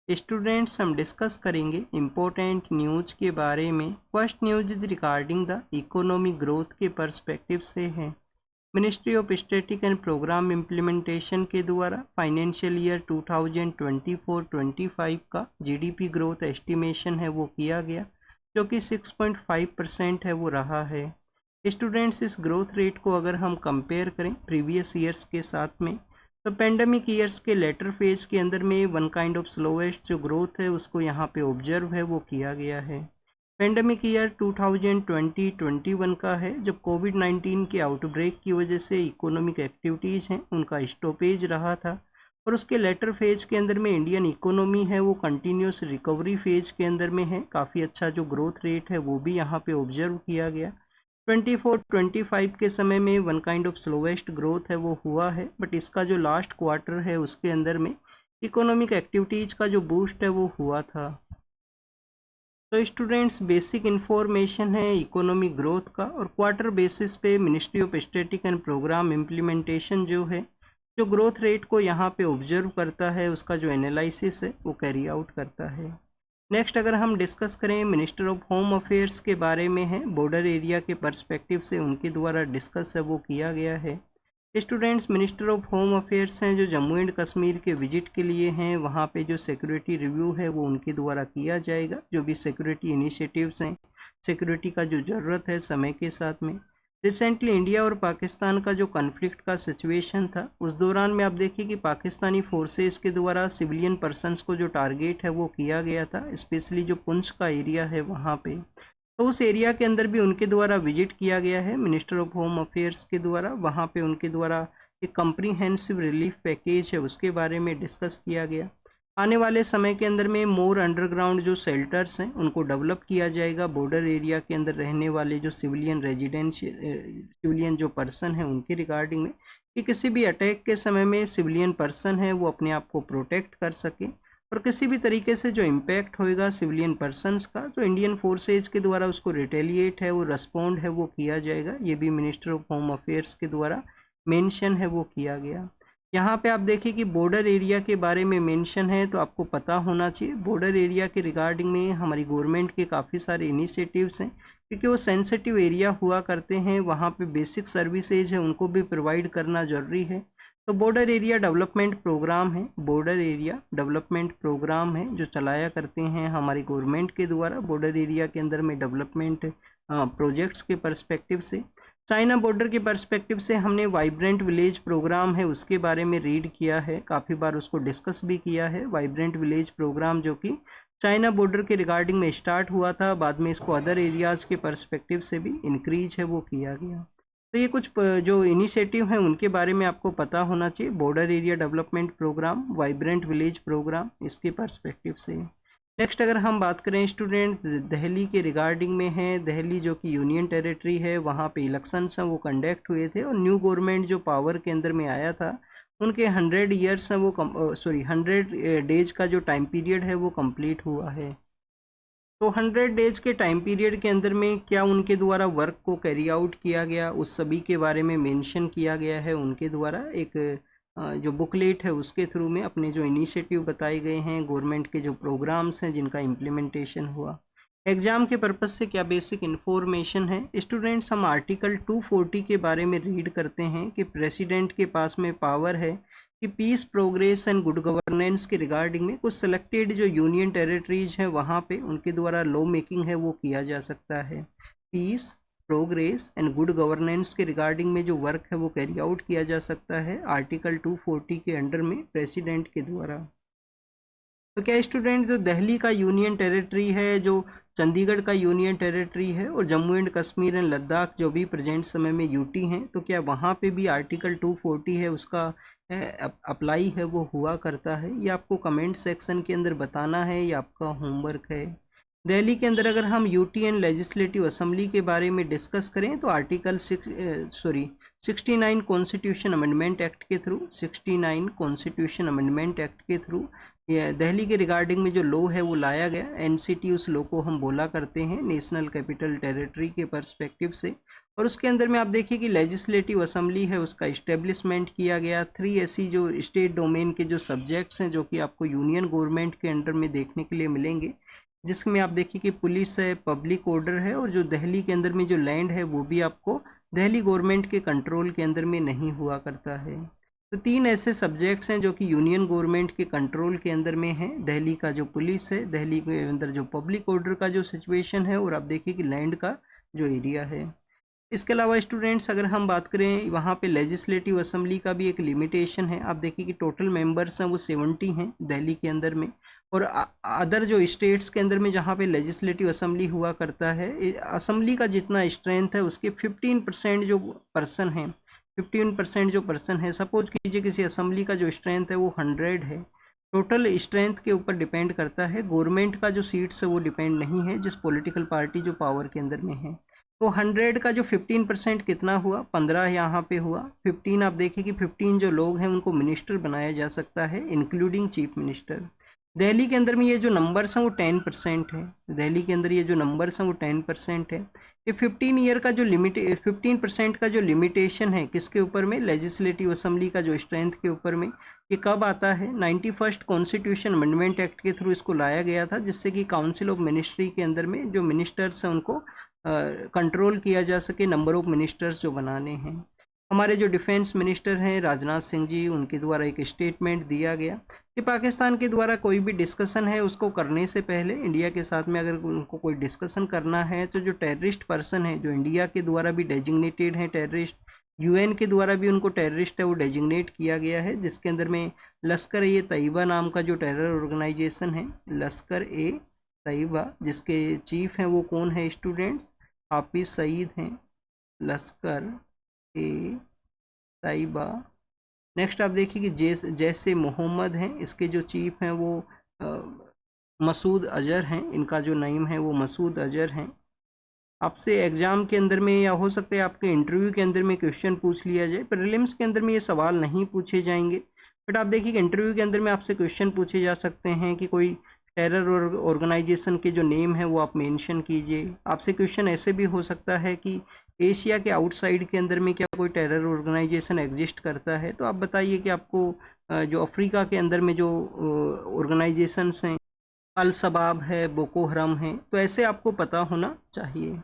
Students हम discuss करेंगे important news के बारे में। First news is regarding the economic growth के पर्सपेक्टिव से है। Ministry of static and program implementation के द्वारा फाइनेंशियल ईयर 2024-25 का जीडीपी ग्रोथ एस्टिमेशन है वो किया गया, जो कि 6.5% है वो रहा है। स्टूडेंट्स इस ग्रोथ रेट को अगर हम कंपेयर करें प्रीवियस ईयर्स के साथ में, तो पेंडेमिक ईयर्स के लेटर फेज के अंदर में वन काइंड ऑफ स्लोएस्ट जो ग्रोथ है उसको यहाँ पे ऑब्जर्व है वो किया गया है। पेंडेमिक ईयर 2020-21 का है, जब कोविड-19 के आउटब्रेक की वजह से इकोनॉमिक एक्टिविटीज़ हैं उनका स्टॉपेज रहा था, और उसके लेटर फेज के अंदर में इंडियन इकोनॉमी है वो कंटिन्यूस रिकवरी फेज के अंदर में है। काफ़ी अच्छा जो ग्रोथ रेट है वो भी यहाँ पे ऑब्जर्व किया गया। 24-25 के समय में one kind of slowest growth है वो हुआ है, बट इसका जो लास्ट क्वार्टर है उसके अंदर में इकोनॉमिक एक्टिविटीज़ का जो बूस्ट है वो हुआ था। तो स्टूडेंट्स बेसिक इन्फॉर्मेशन है इकोनॉमिक ग्रोथ का, और क्वार्टर बेसिस पे ministry of static and program implementation जो है जो ग्रोथ रेट को यहाँ पे ऑब्जर्व करता है उसका जो एनालिसिस है वो कैरी आउट करता है। नेक्स्ट अगर हम डिस्कस करें मिनिस्टर ऑफ होम अफेयर्स के बारे में है, बॉर्डर एरिया के पर्सपेक्टिव से उनके द्वारा डिस्कस है वो किया गया है। Students minister of home affairs हैं जो जम्मू एंड कश्मीर के विजिट के लिए हैं, वहाँ पे जो सिक्योरिटी रिव्यू है वो उनके द्वारा किया जाएगा। जो भी सिक्योरिटी इनिशिएटिव्स हैं, सिक्योरिटी का जो ज़रूरत है समय के साथ में। रिसेंटली इंडिया और पाकिस्तान का जो कॉन्फ्लिक्ट का सिचुएशन था उस दौरान में आप देखिए कि पाकिस्तानी फोर्सेस के द्वारा सिविलियन पर्सनस को जो टारगेट है वो किया गया था, स्पेशली जो पुंछ का एरिया है वहाँ पे। तो उस एरिया के अंदर भी उनके द्वारा विजिट किया गया है मिनिस्टर ऑफ होम अफेयर्स के द्वारा। वहाँ पे उनके द्वारा एक कम्प्रीहेंसिव रिलीफ पैकेज है उसके बारे में डिस्कस किया गया। आने वाले समय के अंदर में मोर अंडरग्राउंड जो शेल्टर्स हैं उनको डेवलप किया जाएगा बॉर्डर एरिया के अंदर रहने वाले जो सिविलियन जो पर्सन है उनके रिगार्डिंग में, कि किसी भी अटैक के समय में सिविलियन पर्सन है वो अपने आप को प्रोटेक्ट कर सके, और किसी भी तरीके से जो इम्पैक्ट होएगा सिविलियन पर्सनस का तो इंडियन फोर्सेज के द्वारा उसको रिटेलिएट है वो रिस्पॉन्ड है वो किया जाएगा। ये भी मिनिस्टर ऑफ होम अफेयर्स के द्वारा मेंशन है वो किया गया। यहाँ पे आप देखिए कि बॉर्डर एरिया के बारे में मेंशन है, तो आपको पता होना चाहिए बॉर्डर एरिया के रिगार्डिंग में हमारी गवर्नमेंट के काफ़ी सारे इनिशिएटिव्स हैं, क्योंकि वो सेंसिटिव एरिया हुआ करते हैं, वहाँ पे बेसिक सर्विसेज है उनको भी प्रोवाइड करना ज़रूरी है। तो बॉर्डर एरिया डेवलपमेंट प्रोग्राम है, बॉर्डर एरिया डेवलपमेंट प्रोग्राम है जो चलाया करते हैं हमारी गवर्नमेंट के द्वारा बॉर्डर एरिया के अंदर में डेवलपमेंट प्रोजेक्ट्स के पर्सपेक्टिव से। चाइना बॉर्डर के पर्सपेक्टिव से हमने वाइब्रेंट विलेज प्रोग्राम है उसके बारे में रीड किया है, काफ़ी बार उसको डिस्कस भी किया है। वाइब्रेंट विलेज प्रोग्राम जो कि चाइना बॉर्डर के रिगार्डिंग में स्टार्ट हुआ था, बाद में इसको अदर एरियाज़ के पर्सपेक्टिव से भी इंक्रीज है वो किया गया। तो ये कुछ जो इनिशिएटिव हैं उनके बारे में आपको पता होना चाहिए, border area development program, vibrant village program, इसके पर्सपेक्टिव से। नेक्स्ट अगर हम बात करें स्टूडेंट दिल्ली के रिगार्डिंग में है, दिल्ली जो कि यूनियन टेरिटरी है, वहाँ पे इलेक्शंस हैं वो कंडक्ट हुए थे, और न्यू गवर्नमेंट जो पावर के अंदर में आया था उनके 100 ईयर्स हैं वो 100 डेज का जो टाइम पीरियड है वो कंप्लीट हुआ है। तो 100 डेज के टाइम पीरियड के अंदर में क्या उनके द्वारा वर्क को कैरी आउट किया गया उस सभी के बारे में मेंशन किया गया है उनके द्वारा। एक जो बुकलेट है उसके थ्रू में अपने जो इनिशिएटिव बताए गए हैं, गवर्नमेंट के जो प्रोग्राम्स हैं जिनका इम्प्लीमेंटेशन हुआ। एग्जाम के पर्पस से क्या बेसिक इन्फॉर्मेशन है स्टूडेंट्स, हम आर्टिकल 240 के बारे में रीड करते हैं कि प्रेसिडेंट के पास में पावर है कि peace, progress and good governance के रिगार्डिंग में कुछ सेलेक्टेड जो यूनियन टेरिटरीज हैं वहाँ पे उनके द्वारा लॉ मेकिंग है वो किया जा सकता है। Peace, progress and good governance के रिगार्डिंग में जो वर्क है वो कैरी आउट किया जा सकता है आर्टिकल 240 के अंडर में प्रेसिडेंट के द्वारा। तो क्या स्टूडेंट जो दिल्ली का यूनियन टेरिटरी है, जो चंडीगढ़ का यूनियन टेरिटरी है, और जम्मू एंड कश्मीर एंड लद्दाख जो भी प्रेजेंट समय में यूटी हैं, तो क्या वहाँ पे भी आर्टिकल 240 है उसका अप्लाई है वो हुआ करता है? ये आपको कमेंट सेक्शन के अंदर बताना है, ये आपका होमवर्क है। दिल्ली के अंदर अगर हम यूटी एंड लेजिस्लेटिव असेंबली के बारे में डिस्कस करें तो आर्टिकल 69 कॉन्स्टिट्यूशन अमेंडमेंट एक्ट के थ्रू, 69 कॉन्स्टिट्यूशन अमेंडमेंट एक्ट के थ्रू ये दिल्ली के रिगार्डिंग में जो लॉ है वो लाया गया। एनसीटी उस लॉ को हम बोला करते हैं, नेशनल कैपिटल टेरिटरी के पर्सपेक्टिव से। और उसके अंदर में आप देखिए कि लेजिस्लेटिव असेंबली है उसका इस्टेब्लिशमेंट किया गया। 3 ऐसी जो स्टेट डोमेन के जो सब्जेक्ट्स हैं जो कि आपको यूनियन गवर्नमेंट के अंडर में देखने के लिए मिलेंगे, जिसमें आप देखिए कि पुलिस है, पब्लिक ऑर्डर है, और जो दिल्ली के अंदर में जो लैंड है वो भी आपको दिल्ली गवर्नमेंट के कंट्रोल के अंदर में नहीं हुआ करता है। तो 3 ऐसे सब्जेक्ट्स हैं जो कि यूनियन गवर्नमेंट के कंट्रोल के अंदर में हैं। दिल्ली का जो पुलिस है, दिल्ली के अंदर जो पब्लिक ऑर्डर का जो सिचुएशन है, और आप देखिए कि लैंड का जो एरिया है। इसके अलावा स्टूडेंट्स अगर हम बात करें, वहाँ पे लेजिस्लेटिव असेंबली का भी एक लिमिटेशन है। आप देखिए कि टोटल मेंबर्स हैं वो 70 हैं दिल्ली के अंदर में, और अदर जो स्टेट्स के अंदर में जहाँ पे लेजिस्लेटिव असेंबली हुआ करता है, असेंबली का जितना स्ट्रेंथ है उसके 15% जो पर्सन हैं, 15% जो पर्सन है, सपोज कीजिए किसी असेंबली का जो स्ट्रेंथ है वो 100 है, टोटल स्ट्रेंथ के ऊपर डिपेंड करता है। गवर्नमेंट का जो सीट्स है वो डिपेंड नहीं है, जिस पॉलिटिकल पार्टी जो पावर के अंदर में है। तो 100 का जो 15% कितना हुआ, 15 यहाँ पे हुआ। 15 आप देखिए कि 15 जो लोग हैं उनको मिनिस्टर बनाया जा सकता है, इंक्लूडिंग चीफ मिनिस्टर। दिल्ली के अंदर में ये जो नंबर्स हैं वो 10% है। दिल्ली के अंदर ये जो नंबर्स हैं वो 10% है। ये 15 ईयर का जो 15% का जो लिमिटेशन है किसके ऊपर में, लेजिस्लेटिव असेंबली का जो स्ट्रेंथ के ऊपर में, ये कब आता है, 91 कॉन्स्टिट्यूशन अमेंडमेंट एक्ट के थ्रू इसको लाया गया था, जिससे कि काउंसिल ऑफ मिनिस्ट्री के अंदर में जो मिनिस्टर्स हैं उनको कंट्रोल किया जा सके, नंबर ऑफ मिनिस्टर्स जो बनाने हैं। हमारे जो डिफेंस मिनिस्टर हैं राजनाथ सिंह जी, उनके द्वारा एक स्टेटमेंट दिया गया कि पाकिस्तान के द्वारा कोई भी डिस्कशन है उसको करने से पहले इंडिया के साथ में अगर उनको कोई डिस्कशन करना है, तो जो टेररिस्ट पर्सन है जो इंडिया के द्वारा भी डेजिग्नेटेड है टेररिस्ट, यूएन के द्वारा भी उनको टेररिस्ट है वो डेजिग्नेट किया गया है, जिसके अंदर में लश्कर ए तैयबा नाम का जो टेरर ऑर्गेनाइजेशन है, लश्कर ए तैयबा, जिसके चीफ हैं वो कौन है स्टूडेंट्स, हाफिज सईद हैं, लश्कर ए तैयबा। नेक्स्ट आप देखिए कि जैसे मोहम्मद हैं, इसके जो चीफ हैं वो मसूद अजहर हैं, इनका जो नेम है वो मसूद अजहर हैं। आपसे एग्जाम के अंदर में या हो सकता है आपके इंटरव्यू के अंदर में क्वेश्चन पूछ लिया जाए, प्रीलिम्स के अंदर में ये सवाल नहीं पूछे जाएंगे, बट आप देखिए कि इंटरव्यू के अंदर में आपसे क्वेश्चन पूछे जा सकते हैं कि कोई टेरर ऑर्गेनाइजेशन के जो नेम है वो आप मेंशन कीजिए। आपसे क्वेश्चन ऐसे भी हो सकता है कि एशिया के आउटसाइड के अंदर में क्या कोई टेरर ऑर्गेनाइजेशन एग्जिस्ट करता है, तो आप बताइए कि आपको जो अफ्रीका के अंदर में जो ऑर्गेनाइजेशंस हैं, अल शबाब है, बोको हराम है, तो ऐसे आपको पता होना चाहिए।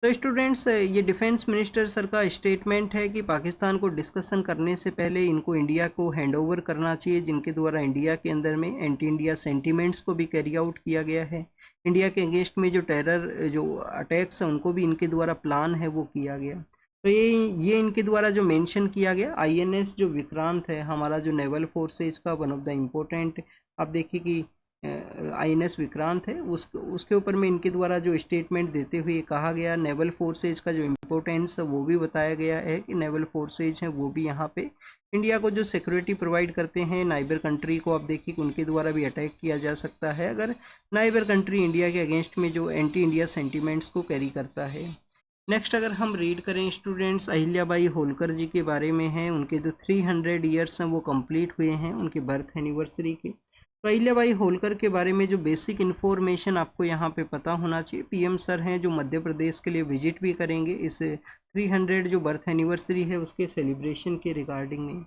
तो स्टूडेंट्स ये डिफेंस मिनिस्टर सर का स्टेटमेंट है कि पाकिस्तान को डिस्कशन करने से पहले इनको इंडिया को हैंडओवर करना चाहिए, जिनके द्वारा इंडिया के अंदर में एंटी इंडिया सेंटीमेंट्स को भी कैरी आउट किया गया है। इंडिया के अगेंस्ट में जो टेरर जो अटैक्स हैं उनको भी इनके द्वारा प्लान है वो किया गया। तो ये इनके द्वारा जो मेंशन किया गया, आईएनएस जो विक्रांत है हमारा जो नेवल फोर्सेज का वन ऑफ द इम्पोर्टेंट, आप देखिए कि आईएनएस विक्रांत है, उसके ऊपर में इनके द्वारा जो स्टेटमेंट देते हुए कहा गया, नेवल फोर्सेज का जो इम्पोर्टेंस है वो भी बताया गया है कि नेवल फोर्सेज हैं वो भी यहाँ पे इंडिया को जो सिक्योरिटी प्रोवाइड करते हैं। नाइबर कंट्री को आप देखिए कि उनके द्वारा भी अटैक किया जा सकता है अगर नाइबर कंट्री इंडिया के अगेंस्ट में जो एंटी इंडिया सेंटिमेंट्स को कैरी करता है। नेक्स्ट अगर हम रीड करें स्टूडेंट्स, अहिल्याबाई होलकर जी के बारे में है, उनके जो 300 ईयर्स हैं वो कंप्लीट हुए हैं उनके बर्थ एनिवर्सरी के। तो अहिल्याबाई होलकर के बारे में जो बेसिक इन्फॉर्मेशन आपको यहाँ पे पता होना चाहिए, पीएम सर हैं जो मध्य प्रदेश के लिए विजिट भी करेंगे इस 300 जो बर्थ एनिवर्सरी है उसके सेलिब्रेशन के रिगार्डिंग में।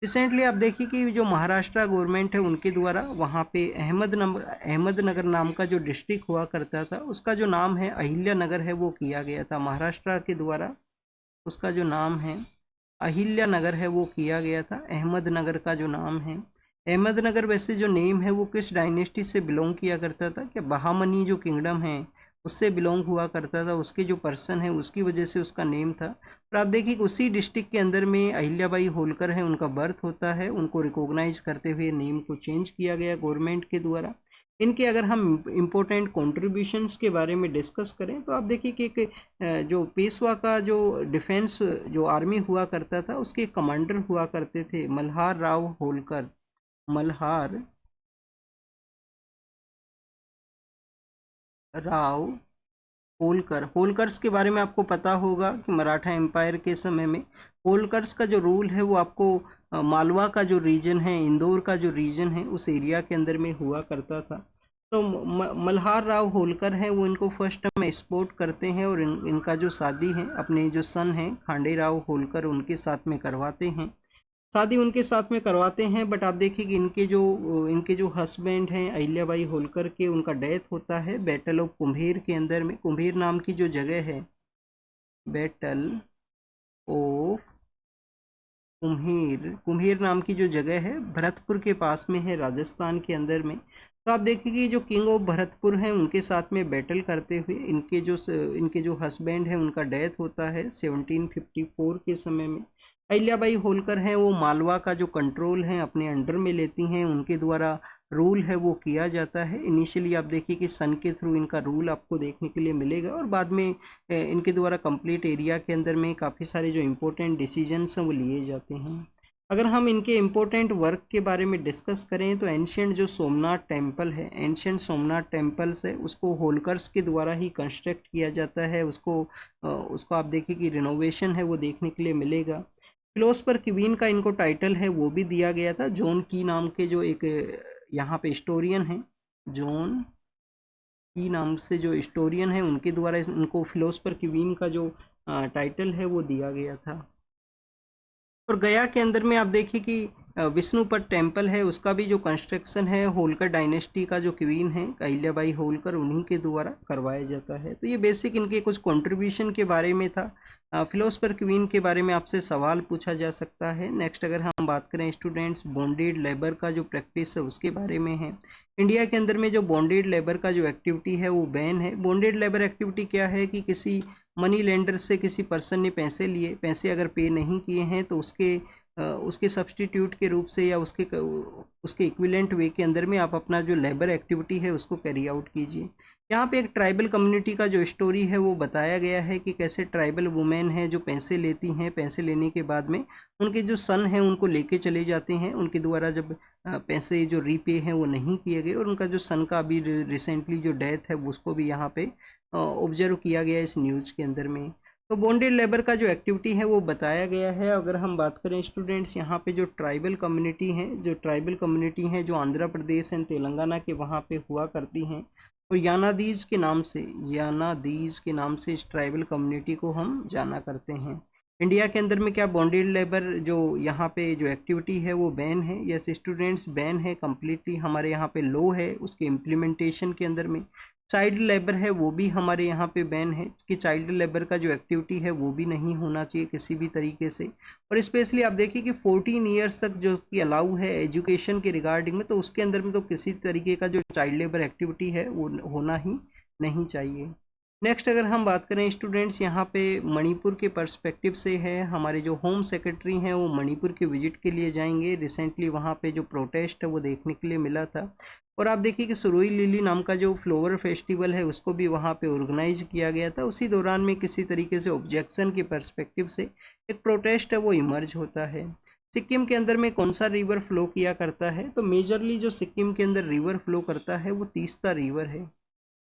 रिसेंटली आप देखिए कि जो महाराष्ट्र गवर्नमेंट है उनके द्वारा वहाँ पे अहमदनगर नाम का जो डिस्ट्रिक्ट हुआ करता था उसका जो नाम है अहिल्या नगर है वो किया गया था महाराष्ट्र के द्वारा, उसका जो नाम है अहिल्या नगर है वो किया गया था। अहमदनगर का जो नाम है, अहमदनगर वैसे जो नेम है वो किस डायनेस्टी से बिलोंग किया करता था, क्या बहामनी जो किंगडम है उससे बिलोंग हुआ करता था, उसके जो पर्सन है उसकी वजह से उसका नेम था। और आप देखिए उसी डिस्ट्रिक्ट के अंदर में अहिल्याबाई होलकर है उनका बर्थ होता है, उनको रिकॉग्नाइज करते हुए नेम को चेंज किया गया गवर्नमेंट के द्वारा। इनके अगर हम इम्पोर्टेंट कॉन्ट्रीब्यूशंस के बारे में डिस्कस करें तो आप देखिए कि एक जो पेशवा का जो डिफेंस जो आर्मी हुआ करता था उसके कमांडर हुआ करते थे मल्हार राव होलकर, मल्हार राव होलकर। होलकर्स के बारे में आपको पता होगा कि मराठा एम्पायर के समय में होलकर्स का जो रूल है वो आपको मालवा का जो रीजन है, इंदौर का जो रीजन है, उस एरिया के अंदर में हुआ करता था। तो मल्हार राव होलकर हैं वो इनको फर्स्ट टाइम एक्सपोर्ट करते हैं और इनका जो शादी है अपने जो सन हैं खांडे राव होलकर उनके साथ में करवाते हैं। शादी उनके साथ में करवाते हैं, बट आप देखिए कि इनके जो हस्बैंड हैं अहिल्याबाई होलकर के, उनका डेथ होता है बैटल ऑफ कुम्भीर के अंदर में। कुम्भीर नाम की जो जगह है, बैटल ऑफ कुम्हीर, कुम्हीर नाम की जो जगह है भरतपुर के पास में है, राजस्थान के अंदर में। तो आप देखिए जो किंग ऑफ भरतपुर हैं उनके साथ में बैटल करते हुए इनके जो हस्बैंड हैं उनका डेथ होता है 1754 के समय में। अहिल्याबाई होलकर हैं वो मालवा का जो कंट्रोल है अपने अंडर में लेती हैं, उनके द्वारा रूल है वो किया जाता है। इनिशियली आप देखिए कि सन के थ्रू इनका रूल आपको देखने के लिए मिलेगा और बाद में इनके द्वारा कंप्लीट एरिया के अंदर में काफ़ी सारे जो इम्पोर्टेंट डिसीजंस हैं वो लिए जाते हैं। अगर हम इनके इम्पोर्टेंट वर्क के बारे में डिस्कस करें तो एंशियंट जो सोमनाथ टेम्पल है, एंशियंट सोमनाथ टेम्पल्स है, उसको होलकर्स के द्वारा ही कंस्ट्रक्ट किया जाता है। उसको आप देखिए कि रिनोवेशन है वो देखने के लिए मिलेगा। फिलोसफर क्वीन का इनको टाइटल है वो भी दिया गया था। जॉन की नाम के जो एक यहाँ पे हिस्टोरियन हैं, जॉन की नाम से जो हिस्टोरियन है उनके द्वारा इनको फिलोसफर क्वीन का जो टाइटल है वो दिया गया था। और गया के अंदर में आप देखिए कि विष्णुपद टेम्पल है, उसका भी जो कंस्ट्रक्शन है होलकर डायनेस्टी का जो क्वीन है अहिल्याबाई होलकर उन्हीं के द्वारा करवाया जाता है। तो ये बेसिक इनके कुछ कंट्रीब्यूशन के बारे में था। फिलोसफर क्वीन के बारे में आपसे सवाल पूछा जा सकता है। नेक्स्ट अगर हम बात करें स्टूडेंट्स, बॉन्डेड लेबर का जो प्रैक्टिस है उसके बारे में है। इंडिया के अंदर में जो बॉन्डेड लेबर का जो एक्टिविटी है वो बैन है। बॉन्डेड लेबर एक्टिविटी क्या है कि किसी मनी लेंडर से किसी पर्सन ने पैसे लिए, पैसे अगर पे नहीं किए हैं तो उसके सब्सटीट्यूट के रूप से या उसके इक्विवेलेंट वे के अंदर में आप अपना जो लेबर एक्टिविटी है उसको कैरी आउट कीजिए। यहाँ पे एक ट्राइबल कम्युनिटी का जो स्टोरी है वो बताया गया है कि कैसे ट्राइबल वुमेन है जो पैसे लेती हैं, पैसे लेने के बाद में उनके जो सन हैं उनको लेके चले जाते हैं। उनके द्वारा जब पैसे जो रीपे हैं वो नहीं किए गए और उनका जो सन का अभी रिसेंटली जो डेथ है उसको भी यहाँ पे ऑब्जर्व किया गया इस न्यूज़ के अंदर में। तो बॉन्डेड लेबर का जो एक्टिविटी है वो बताया गया है। अगर हम बात करें स्टूडेंट्स, यहाँ पे जो ट्राइबल कम्युनिटी हैं जो आंध्र प्रदेश एंड तेलंगाना के वहाँ पे हुआ करती हैं, तो यानादीज के नाम से इस ट्राइबल कम्युनिटी को हम जाना करते हैं। इंडिया के अंदर में क्या बॉन्डेड लेबर जो यहाँ पे जो एक्टिविटी है वो बैन है? यस स्टूडेंट्स, बैन है कम्प्लीटली। हमारे यहाँ पे लॉ है उसके इम्प्लीमेंटेशन के अंदर में। चाइल्ड लेबर है वो भी हमारे यहाँ पे बैन है कि चाइल्ड लेबर का जो एक्टिविटी है वो भी नहीं होना चाहिए किसी भी तरीके से। और स्पेशली आप देखिए कि 14 ईयर्स तक जो कि अलाउ है एजुकेशन के रिगार्डिंग में, तो उसके अंदर में तो किसी तरीके का जो चाइल्ड लेबर एक्टिविटी है वो होना ही नहीं चाहिए। नेक्स्ट अगर हम बात करें स्टूडेंट्स, यहाँ पे मणिपुर के पर्सपेक्टिव से है। हमारे जो होम सेक्रेटरी हैं वो मणिपुर के विजिट के लिए जाएंगे। रिसेंटली वहाँ पे जो प्रोटेस्ट है वो देखने के लिए मिला था। और आप देखिए कि सुरुई लिली नाम का जो फ्लावर फेस्टिवल है उसको भी वहाँ पे ऑर्गेनाइज किया गया था। उसी दौरान में किसी तरीके से ऑब्जेक्शन के पर्सपेक्टिव से एक प्रोटेस्ट है वो इमर्ज होता है। सिक्किम के अंदर में कौन सा रिवर फ्लो किया करता है? तो मेजरली जो सिक्किम के अंदर रिवर फ्लो करता है वो तीस्ता रिवर है।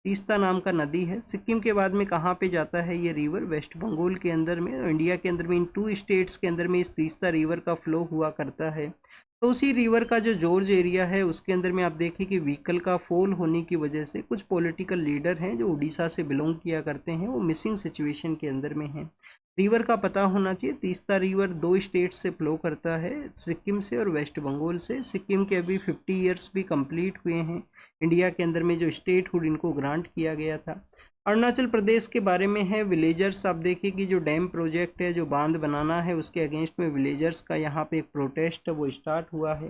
तीस्ता नाम का नदी है। सिक्किम के बाद में कहाँ पे जाता है ये रिवर? वेस्ट बंगाल के अंदर में। इंडिया के अंदर में इन 2 स्टेट्स के अंदर में इस तीस्ता रिवर का फ्लो हुआ करता है। तो उसी रिवर का जो जॉर्ज एरिया है उसके अंदर में आप देखिए कि व्हीकल का फॉल होने की वजह से कुछ पॉलिटिकल लीडर हैं जो उड़ीसा से बिलोंग किया करते हैं, वो मिसिंग सिचुएशन के अंदर में हैं। रिवर का पता होना चाहिए। तीस्ता रिवर 2 स्टेट से फ्लो करता है, सिक्किम से और वेस्ट बंगाल से। सिक्किम के अभी 50 ईयर्स भी कंप्लीट हुए हैं। इंडिया के अंदर में जो स्टेटहुड इनको ग्रांट किया गया था। अरुणाचल प्रदेश के बारे में है। विलेजर्स आप देखिए कि जो डैम प्रोजेक्ट है, जो बांध बनाना है, उसके अगेंस्ट में विलेजर्स का यहाँ पे एक प्रोटेस्ट है वो स्टार्ट हुआ है।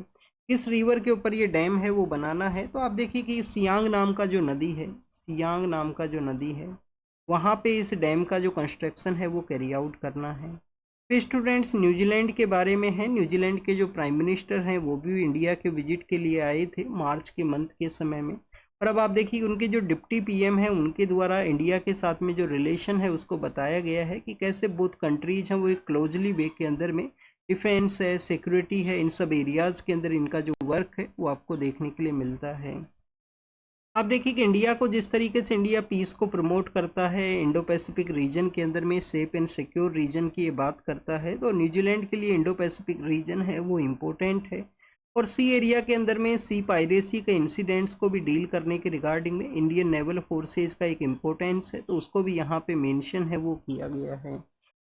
किस रिवर के ऊपर ये डैम है वो बनाना है? तो आप देखिए कि सियांग नाम का जो नदी है, सियांग नाम का जो नदी है, वहाँ पे इस डैम का जो कंस्ट्रक्शन है वो कैरी आउट करना है। फिर स्टूडेंट्स न्यूजीलैंड के बारे में है। न्यूजीलैंड के जो प्राइम मिनिस्टर हैं वो भी इंडिया के विजिट के लिए आए थे मार्च के मंथ के समय में। और अब आप देखिए उनके जो डिप्टी पीएम हैं उनके द्वारा इंडिया के साथ में जो रिलेशन है उसको बताया गया है कि कैसे बोथ कंट्रीज हैं वो एक क्लोजली वे के अंदर में डिफेंस है, सिक्योरिटी है, इन सब एरियाज़ के अंदर इनका जो वर्क है वो आपको देखने के लिए मिलता है। आप देखिए कि इंडिया को जिस तरीके से इंडिया पीस को प्रमोट करता है इंडो पैसिफिक रीजन के अंदर में, सेफ एंड सिक्योर रीजन की ये बात करता है, तो न्यूजीलैंड के लिए इंडो पैसिफिक रीजन है वो इम्पोर्टेंट है। और सी एरिया के अंदर में सी पायरेसी के इंसिडेंट्स को भी डील करने के रिगार्डिंग में इंडियन नेवल फोर्सेज का एक इम्पोर्टेंस है, तो उसको भी यहाँ पे मेंशन है वो किया गया है।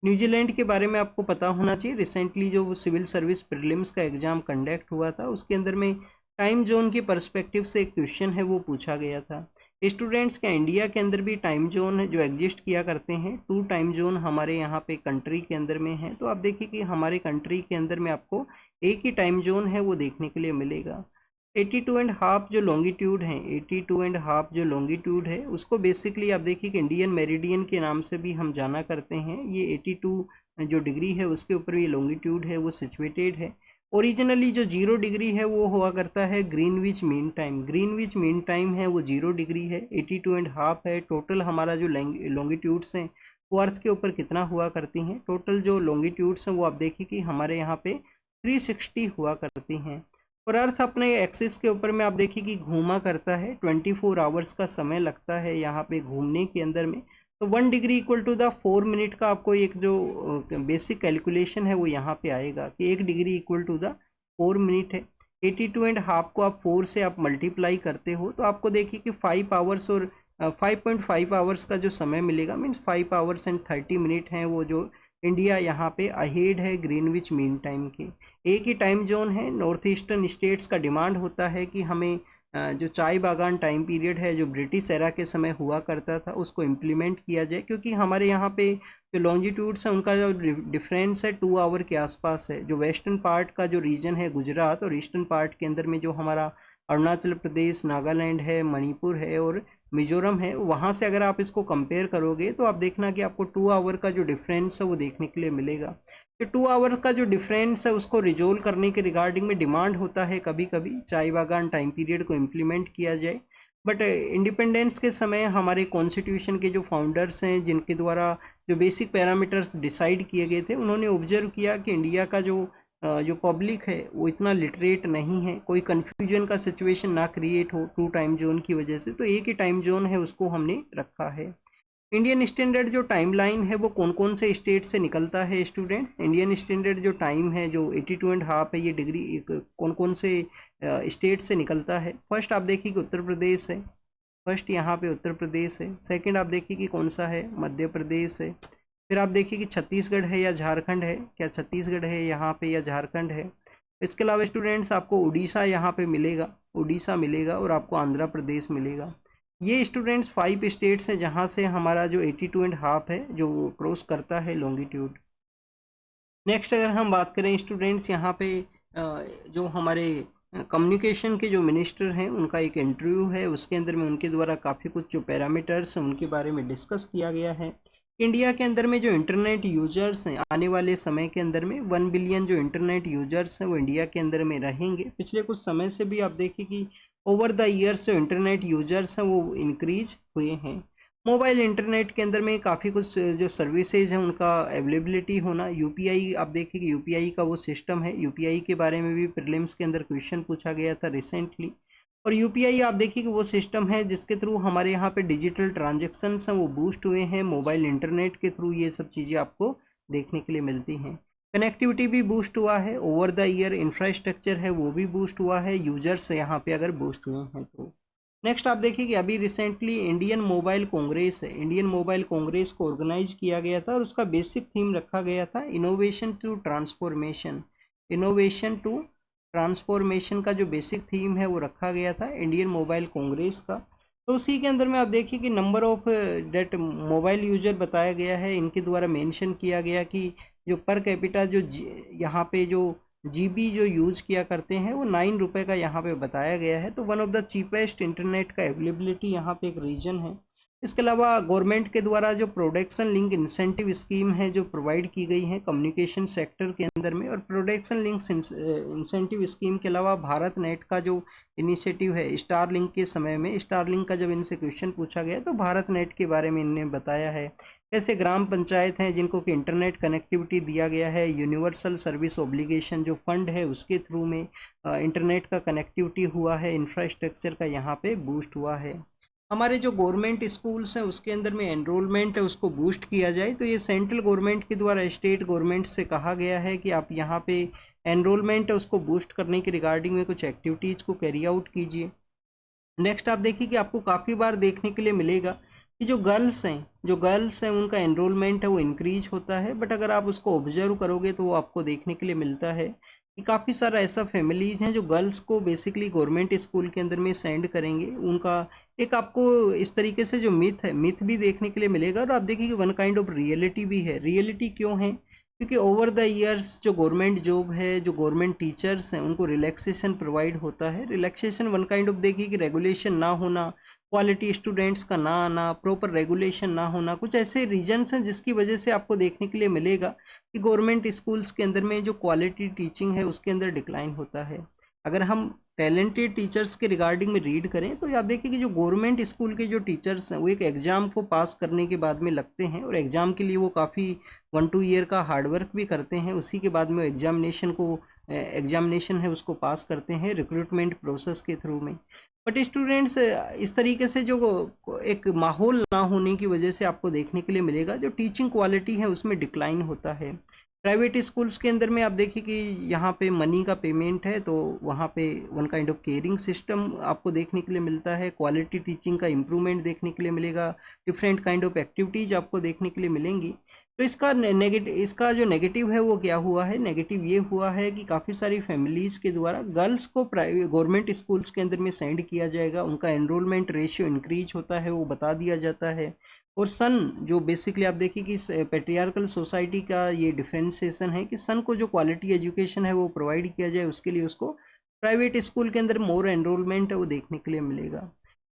न्यूजीलैंड के बारे में आपको पता होना चाहिए, रिसेंटली जो सिविल सर्विस प्रीलिम्स का एग्जाम कंडक्ट हुआ था उसके अंदर में टाइम जोन के पर्सपेक्टिव से एक क्वेश्चन है वो पूछा गया था। स्टूडेंट्स क्या इंडिया के अंदर भी टाइम जोन जो एग्जिस्ट किया करते हैं, 2 टाइम जोन हमारे यहाँ पे कंट्री के अंदर में है, तो आप देखिए कि हमारे कंट्री के अंदर में आपको एक ही टाइम जोन है वो देखने के लिए मिलेगा। 82.5 जो लॉन्गिट्यूड है, 82.5 जो लॉन्गिट्यूड है उसको बेसिकली आप देखिए कि इंडियन मेरिडियन के नाम से भी हम जाना करते हैं। ये 82 जो डिग्री है उसके ऊपर ये लॉन्गिट्यूड है वो सिचुएटेड है। ओरिजिनली जो 0 डिग्री है वो हुआ करता है Greenwich mean time, Greenwich mean time है वो 0 डिग्री है, 82.5 है। टोटल हमारा जो लॉन्गिट्यूड्स हैं वो अर्थ के ऊपर कितना हुआ करती हैं, टोटल जो लॉन्गिट्यूड्स हैं वो आप देखिए कि हमारे यहाँ पे 360 हुआ करती हैं। और अर्थ अपने एक्सिस के ऊपर में आप देखिए कि घूमा करता है, 24 आवर्स का समय लगता है यहाँ पे घूमने के अंदर में। तो 1 degree equal to the 4 minute का आपको एक जो बेसिक कैलकुलेशन है वो यहाँ पे आएगा कि 1 degree equal to the 4 minute है। 82.5 को आप 4 से आप मल्टीप्लाई करते हो तो आपको देखिए कि 5 आवर्स और 5.5 आवर्स का जो समय मिलेगा, मीन्स 5 आवर्स एंड 30 मिनट हैं वो जो इंडिया यहाँ पे अहेड है ग्रीनविच मीन टाइम के। एक ही टाइम जोन है। नॉर्थ ईस्टर्न स्टेट्स का डिमांड होता है कि हमें जो चाय बागान टाइम पीरियड है जो ब्रिटिश एरा के समय हुआ करता था उसको इम्प्लीमेंट किया जाए, क्योंकि हमारे यहाँ पे जो लॉन्जिट्यूड्स है उनका जो डिफरेंस है 2 आवर के आसपास है। जो वेस्टर्न पार्ट का जो रीजन है गुजरात, और ईस्टर्न पार्ट के अंदर में जो हमारा अरुणाचल प्रदेश, नागालैंड है, मणिपुर है और मिजोरम है, वहाँ से अगर आप इसको कंपेयर करोगे तो आप देखना कि आपको 2 आवर का जो डिफरेंस है वो देखने के लिए मिलेगा। तो 2 आवर का जो डिफरेंस है उसको रिजोल्व करने के रिगार्डिंग में डिमांड होता है कभी कभी चाय बागान टाइम पीरियड को इम्प्लीमेंट किया जाए। बट इंडिपेंडेंस के समय हमारे कॉन्स्टिट्यूशन के जो फाउंडर्स हैं जिनके द्वारा जो बेसिक पैरामीटर्स डिसाइड किए गए थे, उन्होंने ऑब्जर्व किया कि इंडिया का जो पब्लिक है वो इतना लिटरेट नहीं है, कोई कन्फ्यूजन का सिचुएशन ना क्रिएट हो 2 टाइम जोन की वजह से, तो एक ही टाइम जोन है उसको हमने रखा है। इंडियन स्टैंडर्ड जो टाइमलाइन है वो कौन कौन से स्टेट से निकलता है स्टूडेंट? इंडियन स्टैंडर्ड जो टाइम है जो 82.5 है ये डिग्री कौन कौन से स्टेट से निकलता है? फर्स्ट आप देखिए कि उत्तर प्रदेश है, फर्स्ट यहाँ पे उत्तर प्रदेश है। सेकंड आप देखिए कि कौन सा है, मध्य प्रदेश है। फिर आप देखिए कि छत्तीसगढ़ है या झारखंड है, क्या छत्तीसगढ़ है यहाँ पे या झारखंड है। इसके अलावा स्टूडेंट्स आपको उड़ीसा यहाँ पे मिलेगा, उड़ीसा मिलेगा, और आपको आंध्र प्रदेश मिलेगा। ये स्टूडेंट्स 5 स्टेट्स हैं जहाँ से हमारा जो 82.5 है जो क्रॉस करता है लॉन्गिट्यूड। नेक्स्ट अगर हम बात करें स्टूडेंट्स यहाँ पे जो हमारे कम्युनिकेशन के जो मिनिस्टर हैं उनका एक इंटरव्यू है, उसके अंदर में उनके द्वारा काफ़ी कुछ जो पैरामीटर्स हैं उनके बारे में डिस्कस किया गया है। इंडिया के अंदर में जो इंटरनेट यूजर्स हैं आने वाले समय के अंदर में 1 बिलियन जो इंटरनेट यूजर्स हैं वो इंडिया के अंदर में रहेंगे। पिछले कुछ समय से भी आप देखिए कि ओवर द ईयर्स जो इंटरनेट यूजर्स हैं वो इंक्रीज हुए हैं। मोबाइल इंटरनेट के अंदर में काफ़ी कुछ जो सर्विसेज हैं उनका अवेलेबिलिटी होना। यूपीआई आप देखिए कि यूपीआई का वो सिस्टम है, यूपीआई के बारे में भी प्रीलिम्स के अंदर क्वेश्चन पूछा गया था रिसेंटली। और यूपीआई आप देखिए कि वो सिस्टम है जिसके थ्रू हमारे यहाँ पे डिजिटल ट्रांजेक्शन्स हैं वो बूस्ट हुए हैं। मोबाइल इंटरनेट के थ्रू ये सब चीज़ें आपको देखने के लिए मिलती हैं। कनेक्टिविटी भी बूस्ट हुआ है, ओवर द ईयर इंफ्रास्ट्रक्चर है वो भी बूस्ट हुआ है, यूजर्स यहाँ पे अगर बूस्ट हुए हैं तो। नेक्स्ट आप देखिए कि अभी रिसेंटली इंडियन मोबाइल कांग्रेस है, इंडियन मोबाइल कांग्रेस को ऑर्गेनाइज किया गया था और उसका बेसिक थीम रखा गया था innovation to transformation. Innovation to transformation का जो बेसिक थीम है वो रखा गया था इंडियन मोबाइल कांग्रेस का। तो उसी के अंदर में आप देखिए कि number of date mobile user बताया गया है, इनके द्वारा मेंशन किया गया कि जो पर कैपिटा जो यहाँ पे जो जीबी जो यूज़ किया करते हैं वो 9 रुपये का यहाँ पे बताया गया है। तो one of the cheapest internet का अवेलेबिलिटी यहाँ पे एक रीजन है। इसके अलावा गवर्नमेंट के द्वारा जो प्रोडक्शन लिंक इंसेंटिव स्कीम है जो प्रोवाइड की गई है कम्युनिकेशन सेक्टर के अंदर में, और प्रोडक्शन लिंक इंसेंटिव स्कीम के अलावा भारत नेट का जो इनिशिएटिव है स्टार लिंक के समय में, स्टार लिंक का जब इनसे क्वेश्चन पूछा गया तो भारत नेट के बारे में इन्होंने बताया है। ऐसे ग्राम पंचायत हैं जिनको कि इंटरनेट कनेक्टिविटी दिया गया है, यूनिवर्सल सर्विस ऑब्लिगेशन जो फंड है उसके थ्रू में इंटरनेट का कनेक्टिविटी हुआ है, इंफ्रास्ट्रक्चर का यहाँ पे बूस्ट हुआ है। हमारे जो गवर्नमेंट स्कूल्स हैं उसके अंदर में एनरोलमेंट है उसको बूस्ट किया जाए, तो ये सेंट्रल गवर्नमेंट के द्वारा स्टेट गवर्नमेंट से कहा गया है कि आप यहाँ पे एनरोलमेंट है उसको बूस्ट करने के रिगार्डिंग में कुछ एक्टिविटीज़ को कैरी आउट कीजिए। नेक्स्ट आप देखिए कि आपको काफ़ी बार देखने के लिए मिलेगा कि जो गर्ल्स हैं उनका एनरोलमेंट है वो इंक्रीज होता है, बट अगर आप उसको ऑब्जर्व करोगे तो वो आपको देखने के लिए मिलता है कि काफ़ी सारा ऐसा फैमिलीज हैं जो गर्ल्स को बेसिकली गवर्नमेंट स्कूल के अंदर में सेंड करेंगे। उनका एक आपको इस तरीके से जो मिथ भी देखने के लिए मिलेगा, और आप देखिए कि वन काइंड ऑफ रियलिटी भी है। रियलिटी क्यों है? क्योंकि ओवर द ईयर्स जो गवर्नमेंट जॉब है, जो गवर्नमेंट टीचर्स हैं उनको रिलैक्सेशन प्रोवाइड होता है। रिलैक्सेशन वन काइंड ऑफ देखिए कि रेगुलेशन ना होना, क्वालिटी स्टूडेंट्स का ना आना, प्रॉपर रेगुलेशन ना होना, कुछ ऐसे रीजंस हैं जिसकी वजह से आपको देखने के लिए मिलेगा कि गवर्नमेंट स्कूल्स के अंदर में जो क्वालिटी टीचिंग है उसके अंदर डिक्लाइन होता है। अगर हम टैलेंटेड टीचर्स के रिगार्डिंग में रीड करें तो आप देखिए कि जो गवर्नमेंट स्कूल के जो टीचर्स हैं वो एक एग्ज़ाम को पास करने के बाद में लगते हैं, और एग्ज़ाम के लिए वो काफ़ी 1-2 ईयर का हार्डवर्क भी करते हैं। उसी के बाद में एग्जामिनेशन है उसको पास करते हैं रिक्रूटमेंट प्रोसेस के थ्रू में। बट स्टूडेंट्स इस तरीके से जो एक माहौल ना होने की वजह से आपको देखने के लिए मिलेगा जो टीचिंग क्वालिटी है उसमें डिक्लाइन होता है। प्राइवेट स्कूल्स के अंदर में आप देखिए कि यहाँ पे मनी का पेमेंट है, तो वहाँ पे one kind of caring system आपको देखने के लिए मिलता है, क्वालिटी टीचिंग का इम्प्रूवमेंट देखने के लिए मिलेगा, डिफरेंट काइंड ऑफ एक्टिविटीज़ आपको देखने के लिए मिलेंगी। तो इसका जो नेगेटिव है वो क्या हुआ है? नेगेटिव ये हुआ है कि काफ़ी सारी फैमिलीज़ के द्वारा गर्ल्स को प्राइवेट गवर्नमेंट स्कूल्स के अंदर में सेंड किया जाएगा, उनका एनरोलमेंट रेशियो इंक्रीज होता है वो बता दिया जाता है। और सन जो बेसिकली आप देखिए कि पेट्रियार्कल सोसाइटी का ये डिफ्रेंसिएशन है कि सन को जो क्वालिटी एजुकेशन है वो प्रोवाइड किया जाए, उसके लिए उसको प्राइवेट स्कूल के अंदर मोर एनरोलमेंट है वो देखने के लिए मिलेगा।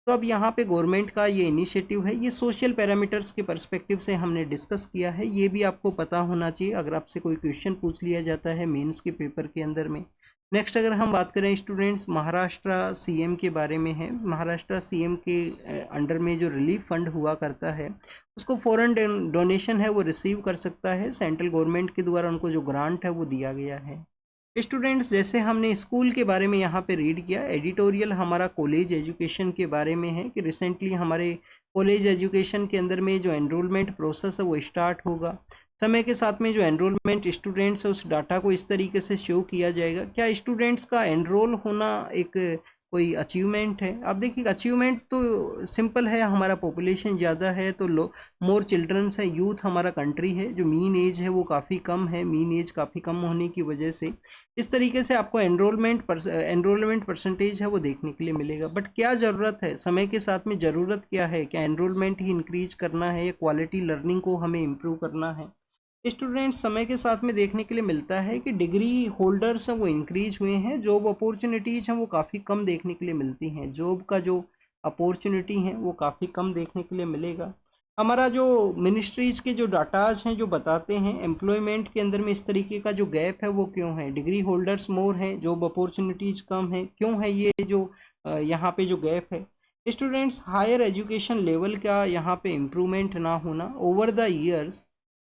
तो अब यहाँ पे गवर्नमेंट का ये इनिशिएटिव है, ये सोशल पैरामीटर्स के पर्सपेक्टिव से हमने डिस्कस किया है, ये भी आपको पता होना चाहिए अगर आपसे कोई क्वेश्चन पूछ लिया जाता है मेंस के पेपर के अंदर में। नेक्स्ट अगर हम बात करें स्टूडेंट्स महाराष्ट्र सीएम के बारे में है, महाराष्ट्र सीएम के अंडर में जो रिलीफ फंड हुआ करता है उसको फॉरेन डोनेशन है वो रिसीव कर सकता है, सेंट्रल गवर्नमेंट के द्वारा उनको जो ग्रांट है वो दिया गया है। स्टूडेंट्स जैसे हमने स्कूल के बारे में यहाँ पे रीड किया, एडिटोरियल हमारा कॉलेज एजुकेशन के बारे में है कि रिसेंटली हमारे कॉलेज एजुकेशन के अंदर में जो एनरोलमेंट प्रोसेस है वो स्टार्ट होगा। समय के साथ में जो एनरोलमेंट स्टूडेंट्स है उस डाटा को इस तरीके से शो किया जाएगा। क्या स्टूडेंट्स का एनरोल होना एक कोई अचीवमेंट है? आप देखिए अचीवमेंट तो सिंपल है, हमारा पॉपुलेशन ज़्यादा है तो मोर चिल्ड्रंस है, यूथ हमारा कंट्री है, जो मीन एज है वो काफ़ी कम है, मीन एज काफ़ी कम होने की वजह से इस तरीके से आपको एनरोलमेंट परसेंटेज है वो देखने के लिए मिलेगा। बट क्या ज़रूरत है समय के साथ में, ज़रूरत क्या है? क्या एनरोलमेंट ही इंक्रीज करना है या क्वालिटी लर्निंग को हमें इम्प्रूव करना है? स्टूडेंट समय के साथ में देखने के लिए मिलता है कि डिग्री होल्डर्स हैं वो इंक्रीज हुए हैं, जॉब अपॉर्चुनिटीज़ हैं वो काफ़ी कम देखने के लिए मिलती हैं, जॉब का जो अपॉर्चुनिटी है वो काफ़ी कम देखने के लिए मिलेगा। हमारा जो मिनिस्ट्रीज़ के जो डाटाज हैं जो बताते हैं एम्प्लॉयमेंट के अंदर में इस तरीके का जो गैप है वो क्यों है? डिग्री होल्डर्स मोर हैं, जॉब अपॉर्चुनिटीज़ कम है, क्यों है ये जो यहाँ पे जो गैप है? स्टूडेंट्स हायर एजुकेशन लेवल का यहाँ पे इम्प्रूवमेंट ना होना, over the years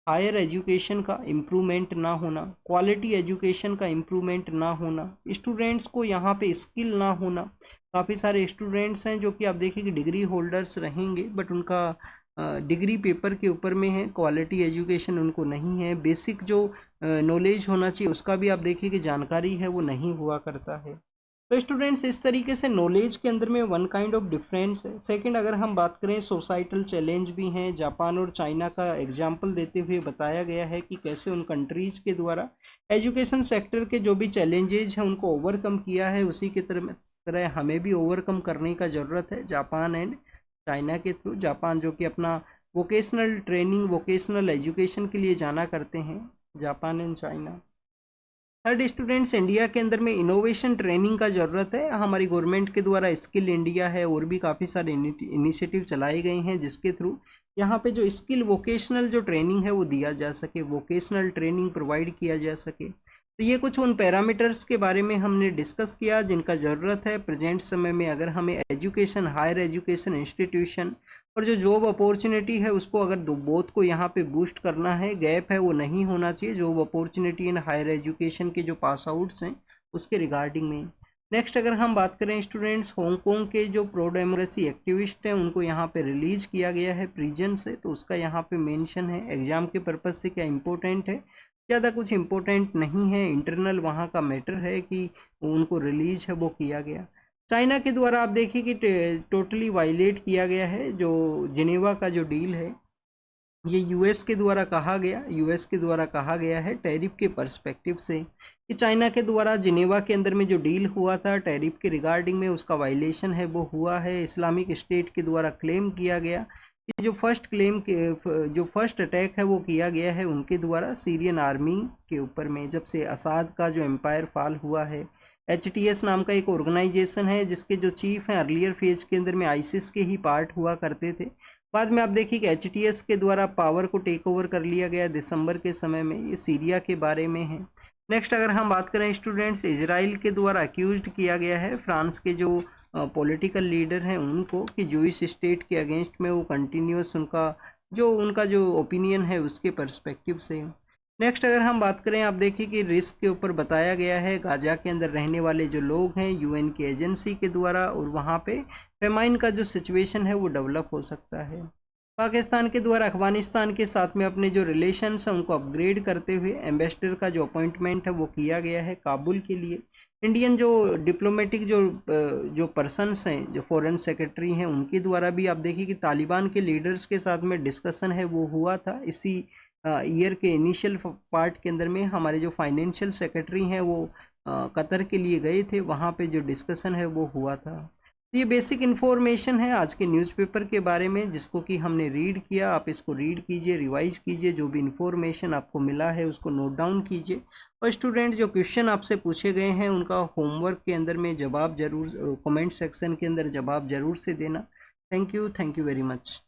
higher education का इम्प्रूवमेंट ना होना, क्वालिटी एजुकेशन का इम्प्रूवमेंट ना होना, स्टूडेंट्स को यहाँ पे स्किल ना होना। काफ़ी सारे स्टूडेंट्स हैं जो कि आप देखिए कि डिग्री होल्डर्स रहेंगे बट उनका डिग्री पेपर के ऊपर में है, क्वालिटी एजुकेशन उनको नहीं है, बेसिक जो नॉलेज होना चाहिए उसका भी आप देखिए कि जानकारी है वो नहीं हुआ करता है। तो स्टूडेंट्स इस तरीके से नॉलेज के अंदर में वन काइंड ऑफ डिफरेंस है। सेकंड अगर हम बात करें सोसाइटल चैलेंज भी हैं, जापान और चाइना का एग्जांपल देते हुए बताया गया है कि कैसे उन कंट्रीज़ के द्वारा एजुकेशन सेक्टर के जो भी चैलेंजेज हैं उनको ओवरकम किया है, उसी की तरह हमें भी ओवरकम करने का ज़रूरत है जापान एंड चाइना के थ्रू। जापान जो कि अपना वोकेशनल ट्रेनिंग वोकेशनल एजुकेशन के लिए जाना करते हैं, Japan and China. Third students, India के अंदर में इनोवेशन ट्रेनिंग का ज़रूरत है। हमारी गवर्नमेंट के द्वारा स्किल इंडिया है और भी काफ़ी सारे इनिशिएटिव चलाए गए हैं जिसके थ्रू यहाँ पे जो स्किल वोकेशनल जो ट्रेनिंग है वो दिया जा सके, वोकेशनल ट्रेनिंग प्रोवाइड किया जा सके। तो ये कुछ उन पैरामीटर्स के बारे में हमने डिस्कस किया जिनका ज़रूरत है प्रेजेंट समय में। अगर हमें एजुकेशन, हायर एजुकेशन इंस्टीट्यूशन और जो जॉब अपॉर्चुनिटी है उसको अगर बोथ को यहाँ पे बूस्ट करना है, गैप है वो नहीं होना चाहिए job opportunity and higher education के जो पास आउट्स हैं उसके रिगार्डिंग में। नेक्स्ट अगर हम बात करें स्टूडेंट्स, हांगकांग के जो प्रो डेमोक्रेसी एक्टिविस्ट हैं उनको यहाँ पे रिलीज किया गया है प्रिजन से, तो उसका यहाँ पे मेंशन है। एग्जाम के पर्पज से क्या इंपॉर्टेंट है, ज़्यादा कुछ इंपॉर्टेंट नहीं है, इंटरनल वहाँ का मैटर है कि उनको रिलीज है वो किया गया। चाइना के द्वारा आप देखिए कि टोटली वायलेट किया गया है जो जिनेवा का जो डील है, ये यूएस के द्वारा कहा गया है टैरिफ के पर्सपेक्टिव से कि चाइना के द्वारा जिनेवा के अंदर में जो डील हुआ था टैरिफ के रिगार्डिंग में उसका वायलेशन है वो हुआ है। इस्लामिक स्टेट के द्वारा क्लेम किया गया कि जो फर्स्ट अटैक है वो किया गया है उनके द्वारा सीरियन आर्मी के ऊपर में, जब से असाद का जो एम्पायर फॉल हुआ है। HTS नाम का एक ऑर्गेनाइजेशन है जिसके जो चीफ हैं अर्लियर फेज के अंदर में आईसिस के ही पार्ट हुआ करते थे। बाद में आप देखिए कि HTS के द्वारा पावर को टेक ओवर कर लिया गया दिसंबर के समय में। ये सीरिया के बारे में है। नेक्स्ट अगर हम बात करें स्टूडेंट्स, इजराइल के द्वारा अक्यूज्ड किया गया है फ्रांस के जो पॉलिटिकल लीडर हैं उनको कि जूइश स्टेट के अगेंस्ट में वो कंटिन्यूस उनका जो ओपिनियन है उसके पर्सपेक्टिव से। नेक्स्ट अगर हम बात करें, आप देखिए कि रिस्क के ऊपर बताया गया है गाजा के अंदर रहने वाले जो लोग हैं UN की एजेंसी के द्वारा, और वहाँ पे फेमाइन का जो सिचुएशन है वो डेवलप हो सकता है। पाकिस्तान के द्वारा अफगानिस्तान के साथ में अपने जो रिलेशंस हैं उनको अपग्रेड करते हुए एम्बेसडर का जो अपॉइंटमेंट है वो किया गया है काबुल के लिए। इंडियन जो डिप्लोमेटिक जो पर्सनस हैं, जो फॉरेन सेक्रेटरी हैं, उनके द्वारा भी आप देखिए कि तालिबान के लीडर्स के साथ में डिस्कशन है वो हुआ था। इसी ईयर के इनिशियल पार्ट के अंदर में हमारे जो फाइनेंशियल सेक्रेटरी हैं वो कतर के लिए गए थे, वहाँ पे जो डिस्कशन है वो हुआ था। तो ये बेसिक इन्फॉर्मेशन है आज के न्यूज़पेपर के बारे में जिसको कि हमने रीड किया। आप इसको रीड कीजिए, रिवाइज कीजिए, जो भी इन्फॉर्मेशन आपको मिला है उसको नोट डाउन कीजिए। और स्टूडेंट जो क्वेश्चन आपसे पूछे गए हैं उनका होमवर्क के अंदर में जवाब जरूर, कमेंट सेक्शन के अंदर जवाब जरूर से देना। Thank you very much.